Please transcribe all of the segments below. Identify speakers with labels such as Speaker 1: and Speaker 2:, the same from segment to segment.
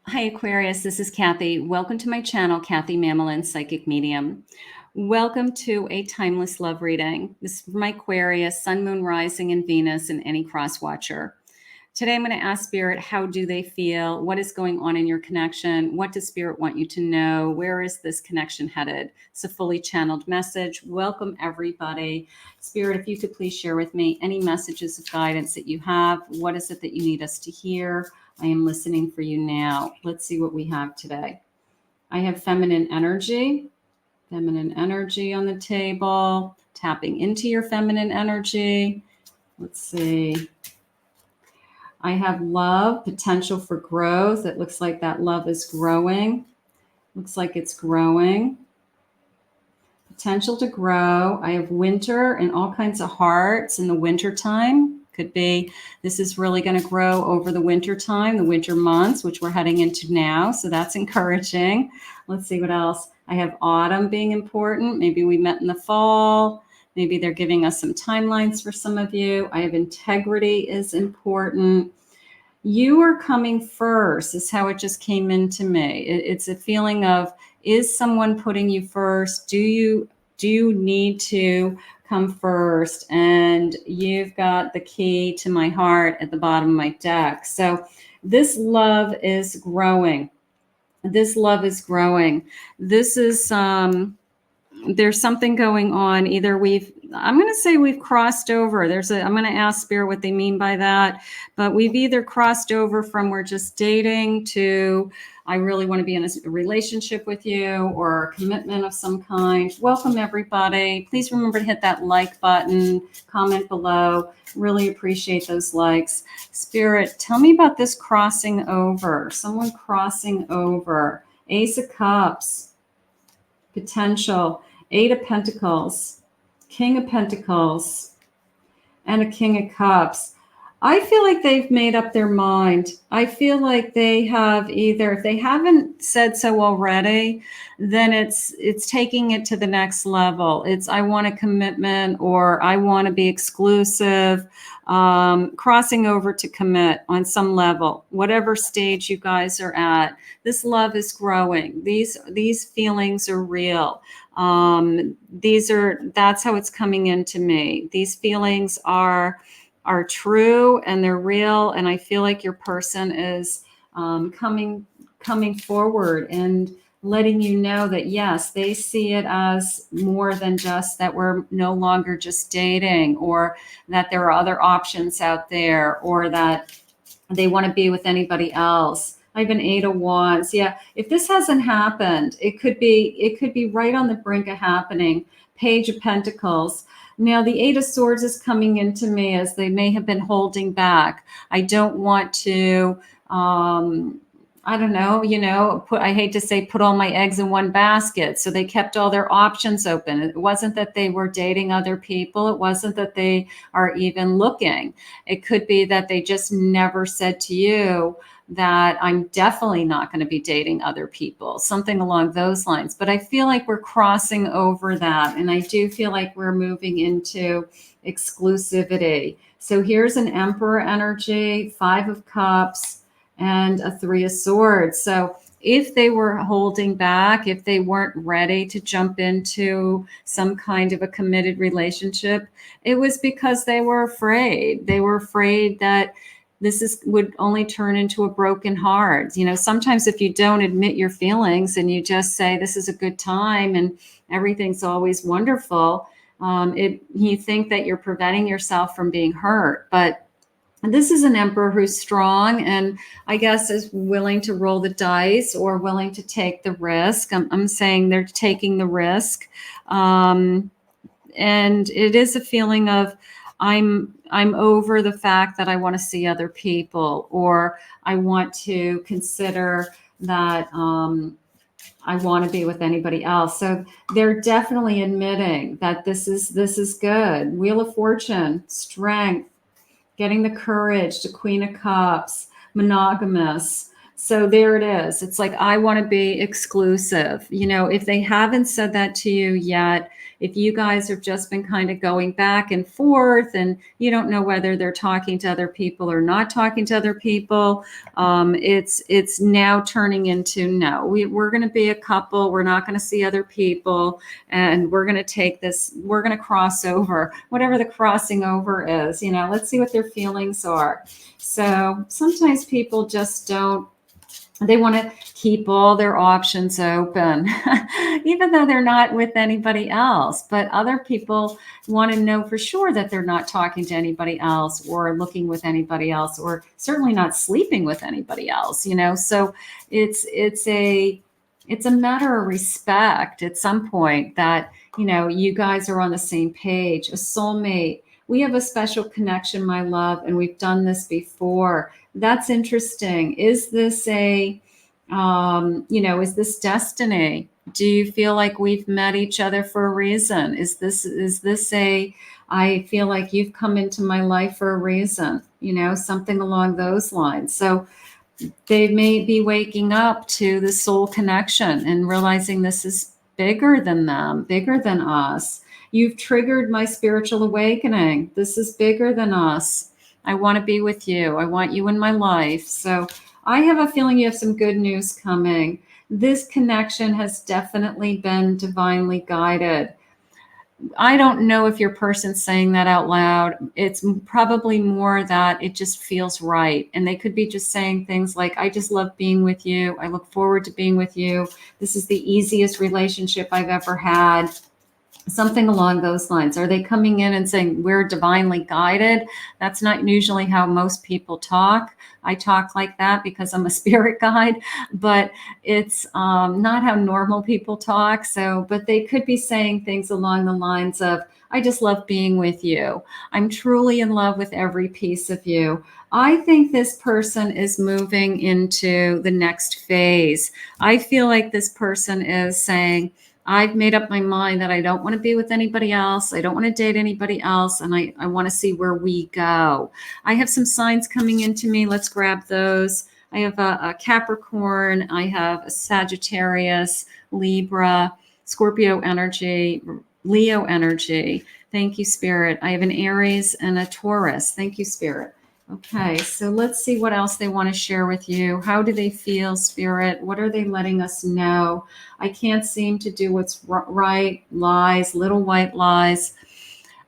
Speaker 1: Hi, Aquarius. This is Kathy. Welcome to my channel, Kathy Mamolen, Psychic Medium. Welcome to a timeless love reading. This is for my Aquarius, Sun, Moon, Rising, and Venus, and any cross watcher. Today, I'm going to ask Spirit, how do they feel? What is going on in your connection? What does Spirit want you to know? Where is this connection headed? It's a fully channeled message. Welcome, everybody. Spirit, if you could please share with me any messages of guidance that you have. What is it that you need us to hear? I am listening for you now. Let's see what we have today. I have feminine energy on the table, tapping into your feminine energy. Let's see. I have love, potential for growth. It looks like that love is growing. Looks like it's growing. Potential to grow. I have winter and all kinds of hearts in the winter time. Could be this is really going to grow over the winter time, the winter months, which we're heading into now. So that's encouraging. Let's see what else. I have autumn being important. Maybe we met in the fall. Maybe they're giving us some timelines for some of you. I have integrity is important. You are coming first is how it just came into me. It's a feeling of, is someone putting you first? Do you need to come first? And you've got the key to my heart at the bottom of my deck. So this love is growing. This love is growing. This is, there's something going on. Either I'm going to say we've crossed over. I'm going to ask Spirit what they mean by that. But we've either crossed over from we're just dating to I really want to be in a relationship with you or a commitment of some kind. Welcome, everybody. Please remember to hit that like button, comment below. Really appreciate those likes. Spirit, tell me about this crossing over. Someone crossing over. Ace of Cups. Potential. Eight of Pentacles. King of Pentacles. And a King of Cups. I feel like they've made up their mind. I feel like they have either, if they haven't said so already, then it's taking it to the next level. It's I want a commitment or I want to be exclusive, crossing over to commit on some level, whatever stage you guys are at. This love is growing. These feelings are real. That's how it's coming into me. These feelings are true and they're real, and I feel like your person is coming forward and letting you know that yes, they see it as more than just that we're no longer just dating, or that there are other options out there, or that they want to be with anybody else. I have an Eight of Wands. Yeah, if this hasn't happened, it could be right on the brink of happening. Page of Pentacles. Now, the Eight of Swords is coming into me as they may have been holding back. I don't want to, I don't know, I hate to say put all my eggs in one basket. So they kept all their options open. It wasn't that they were dating other people. It wasn't that they are even looking. It could be that they just never said to you that I'm definitely not going to be dating other people, something along those lines. But I feel like we're crossing over that. And I do feel like we're moving into exclusivity. So here's an Emperor energy, Five of Cups, and a Three of Swords. So if they were holding back, if they weren't ready to jump into some kind of a committed relationship, it was because they were afraid. They were afraid that would only turn into a broken heart. You know, sometimes if you don't admit your feelings and you just say, this is a good time and everything's always wonderful, you think that you're preventing yourself from being hurt. But this is an Emperor who's strong and I guess is willing to roll the dice or willing to take the risk. I'm saying they're taking the risk. And it is a feeling of, I'm over the fact that I want to see other people, or I want to consider that I want to be with anybody else. So they're definitely admitting that this is good. Wheel of Fortune, strength, getting the courage, the Queen of Cups, monogamous. So there it is. It's like, I want to be exclusive. You know, if they haven't said that to you yet, if you guys have just been kind of going back and forth and you don't know whether they're talking to other people or not talking to other people, it's now turning into, no, we're going to be a couple. We're not going to see other people. And we're going to take this, we're going to cross over, whatever the crossing over is, let's see what their feelings are. So sometimes people just don't, they want to keep all their options open, even though they're not with anybody else. But other people want to know for sure that they're not talking to anybody else or looking with anybody else, or certainly not sleeping with anybody else, So it's a matter of respect at some point that, you guys are on the same page. A soulmate. We have a special connection, my love, and we've done this before. That's interesting. Is this is this destiny? Do you feel like we've met each other for a reason? Is this I feel like you've come into my life for a reason, something along those lines. So they may be waking up to the soul connection and realizing this is bigger than them, bigger than us. You've triggered my spiritual awakening. This is bigger than us. I want to be with you. I want you in my life. So I have a feeling you have some good news coming. This connection has definitely been divinely guided. I don't know if your person's saying that out loud. It's probably more that it just feels right. And they could be just saying things like, I just love being with you. I look forward to being with you. This is the easiest relationship I've ever had. Something along those lines. Are they coming in and saying we're divinely guided? That's not usually how most people talk. I talk like that because I'm a spirit guide, but it's not how normal people talk. So, but they could be saying things along the lines of, I just love being with you. I'm truly in love with every piece of you. I think this person is moving into the next phase. I feel like this person is saying, I've made up my mind that I don't want to be with anybody else. I don't want to date anybody else. And I want to see where we go. I have some signs coming into me. Let's grab those. I have a Capricorn. I have a Sagittarius, Libra, Scorpio energy, Leo energy. Thank you, Spirit. I have an Aries and a Taurus. Thank you, Spirit. Okay, so let's see what else they want to share with you. How do they feel, Spirit? What are they letting us know? I can't seem to do what's right. Lies, little white lies.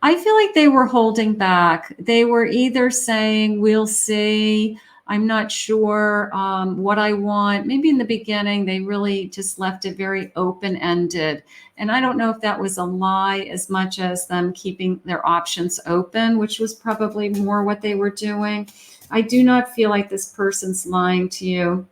Speaker 1: I feel like they were holding back. They were either saying, we'll see. I'm not sure what I want. Maybe in the beginning, they really just left it very open-ended. And I don't know if that was a lie as much as them keeping their options open, which was probably more what they were doing. I do not feel like this person's lying to you.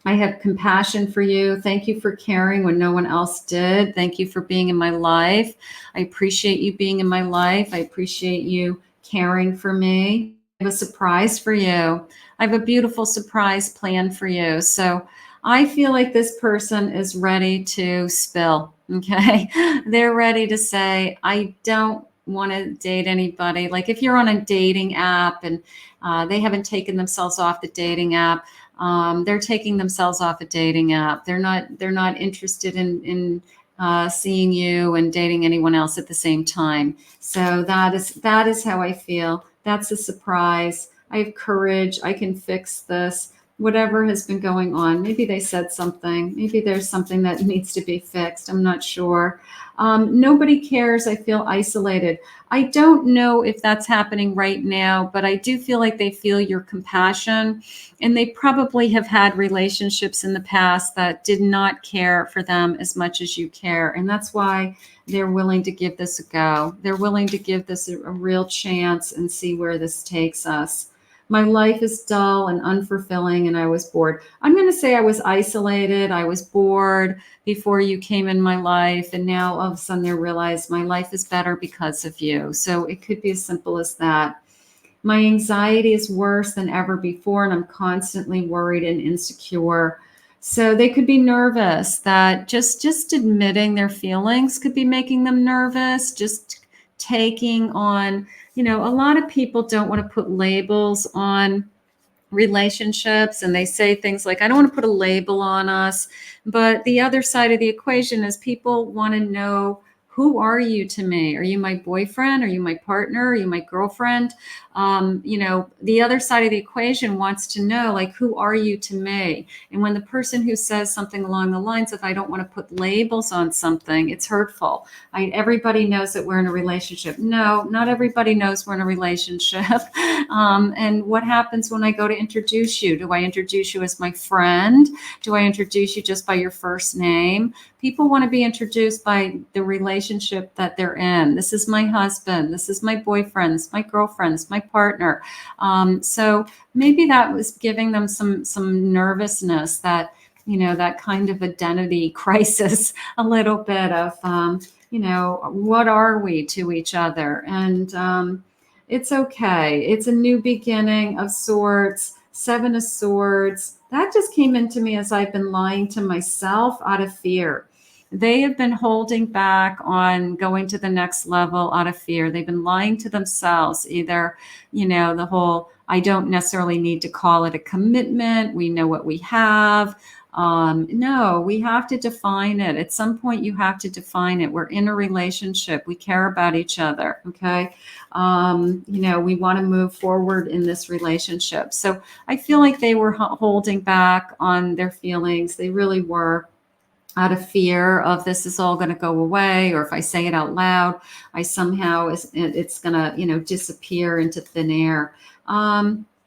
Speaker 1: I have compassion for you. Thank you for caring when no one else did. Thank you for being in my life. I appreciate you being in my life. I appreciate you caring for me. I have a surprise for you. I have a beautiful surprise planned for you. So I feel like this person is ready to spill. Okay. They're ready to say, I don't want to date anybody. Like if you're on a dating app and they haven't taken themselves off the dating app, they're taking themselves off a dating app. They're not interested in seeing you and dating anyone else at the same time. So that is how I feel. That's a surprise. I have courage. I can fix this. Whatever has been going on. Maybe they said something. Maybe there's something that needs to be fixed. I'm not sure. Nobody cares. I feel isolated. I don't know if that's happening right now, but I do feel like they feel your compassion, and they probably have had relationships in the past that did not care for them as much as you care. And that's why they're willing to give this a go. They're willing to give this a real chance and see where this takes us. My life is dull and unfulfilling, and I was bored. I'm going to say I was isolated. I was bored before you came in my life. And now all of a sudden they realize my life is better because of you. So it could be as simple as that. My anxiety is worse than ever before, and I'm constantly worried and insecure. So they could be nervous. That just admitting their feelings could be making them nervous. Just taking on, a lot of people don't want to put labels on relationships, and they say things like, I don't want to put a label on us. But the other side of the equation is people want to know Who are you to me? Are you my boyfriend? Are you my partner? Are you my girlfriend? The other side of the equation wants to know, like, who are you to me? And when the person who says something along the lines of, I don't want to put labels on something, it's hurtful. Everybody knows that we're in a relationship. No, not everybody knows we're in a relationship. And what happens when I go to introduce you? Do I introduce you as my friend? Do I introduce you just by your first name? People want to be introduced by the relationship that they're in. This is my husband. This is my boyfriend. This is my girlfriend. This is my partner. So maybe that was giving them some nervousness, that, that kind of identity crisis, a little bit of, what are we to each other? And it's okay. It's a new beginning of sorts. 7 of Swords. That just came into me as I've been lying to myself out of fear. They have been holding back on going to the next level out of fear. They've been lying to themselves. Either, the whole, I don't necessarily need to call it a commitment. We know what we have. No, we have to define it. At some point, you have to define it. We're in a relationship. We care about each other. Okay. We want to move forward in this relationship. So I feel like they were holding back on their feelings. They really were, out of fear of, this is all going to go away, or if I say it out loud, I somehow it's going to disappear into thin air.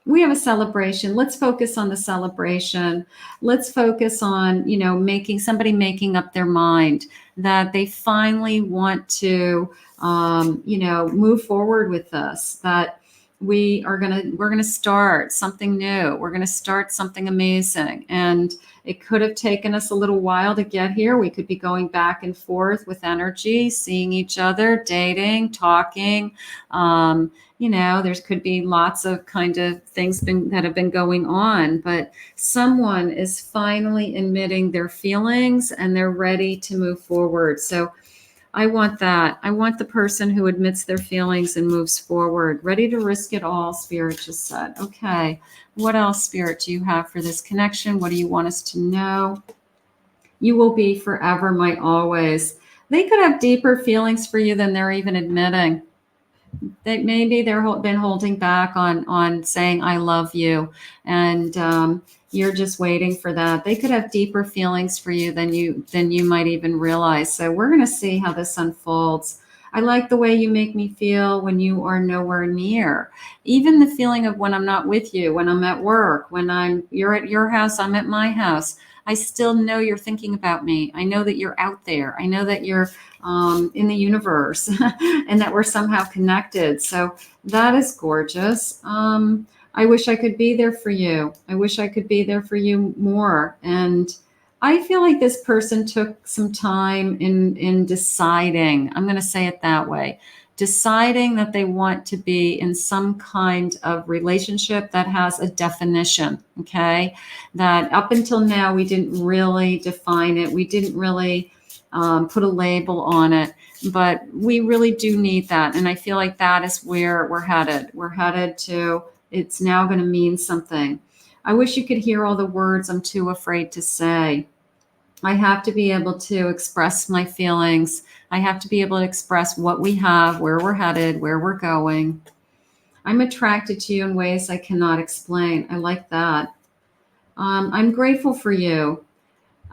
Speaker 1: We have a celebration. Let's focus on the celebration. Let's focus on making up their mind that they finally want to move forward with us, that we're gonna start something new. We're gonna start something amazing. And it could have taken us a little while to get here. We could be going back and forth with energy, seeing each other, dating, talking. There could be lots of kind of things that have been going on, but someone is finally admitting their feelings and they're ready to move forward. So I want that. I want the person who admits their feelings and moves forward, ready to risk it all, Spirit just said. Okay. What else, Spirit, do you have for this connection? What do you want us to know? You will be forever my always. They could have deeper feelings for you than they're even admitting. That maybe they've been holding back on saying I love you, and you're just waiting for that. They could have deeper feelings for you than you might even realize. So we're going to see how this unfolds. I like the way you make me feel when you are nowhere near. Even the feeling of when I'm not with you, when I'm at work, when you're at your house, I'm at my house. I still know you're thinking about me. I know that you're out there. I know that you're in the universe and that we're somehow connected. So that is gorgeous. I wish I could be there for you. I wish I could be there for you more. And I feel like this person took some time in deciding, I'm going to say it that way, deciding that they want to be in some kind of relationship that has a definition, okay? That up until now, we didn't really define it. We didn't really put a label on it, but we really do need that. And I feel like that is where we're headed. We're headed to, it's now going to mean something. I wish you could hear all the words I'm too afraid to say. I have to be able to express my feelings. I have to be able to express what we have, where we're headed, where we're going. I'm attracted to you in ways I cannot explain. I like that. I'm grateful for you.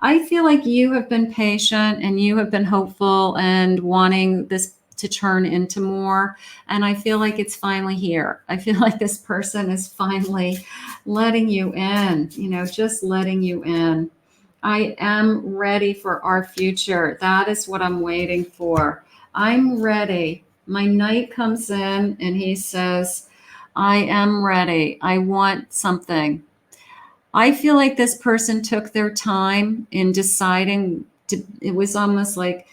Speaker 1: I feel like you have been patient and you have been hopeful and wanting this to turn into more. And I feel like it's finally here. I feel like this person is finally letting you in, just letting you in. I am ready for our future. That is what I'm waiting for. I'm ready. My knight comes in and he says, I am ready. I want something. I feel like this person took their time in deciding it was almost like,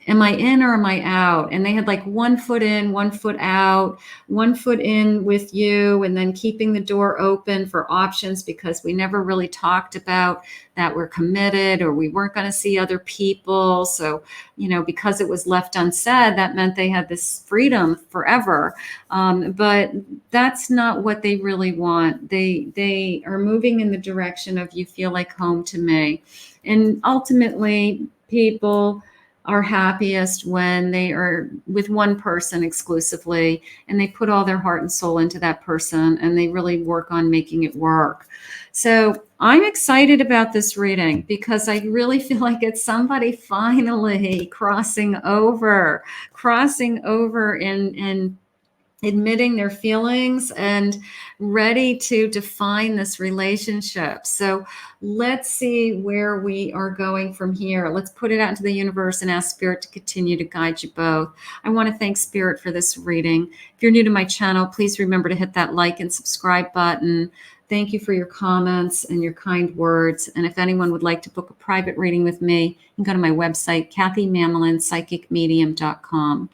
Speaker 1: am I in or am I out? And they had like 1 foot in, 1 foot out, 1 foot in with you, and then keeping the door open for options because we never really talked about that we're committed or we weren't going to see other people. So, because it was left unsaid, that meant they had this freedom forever. But that's not what they really want. They are moving in the direction of you feel like home to me. And ultimately, people are happiest when they are with one person exclusively and they put all their heart and soul into that person and they really work on making it work. So I'm excited about this reading because I really feel like it's somebody finally crossing over and admitting their feelings and ready to define this relationship. So let's see where we are going from here. Let's put it out into the universe and ask Spirit to continue to guide you both. I want to thank Spirit for this reading. If you're new to my channel, please remember to hit that like and subscribe button. Thank you for your comments and your kind words. And if anyone would like to book a private reading with me, you can go to my website, KathyMamolenPsychicMedium.com.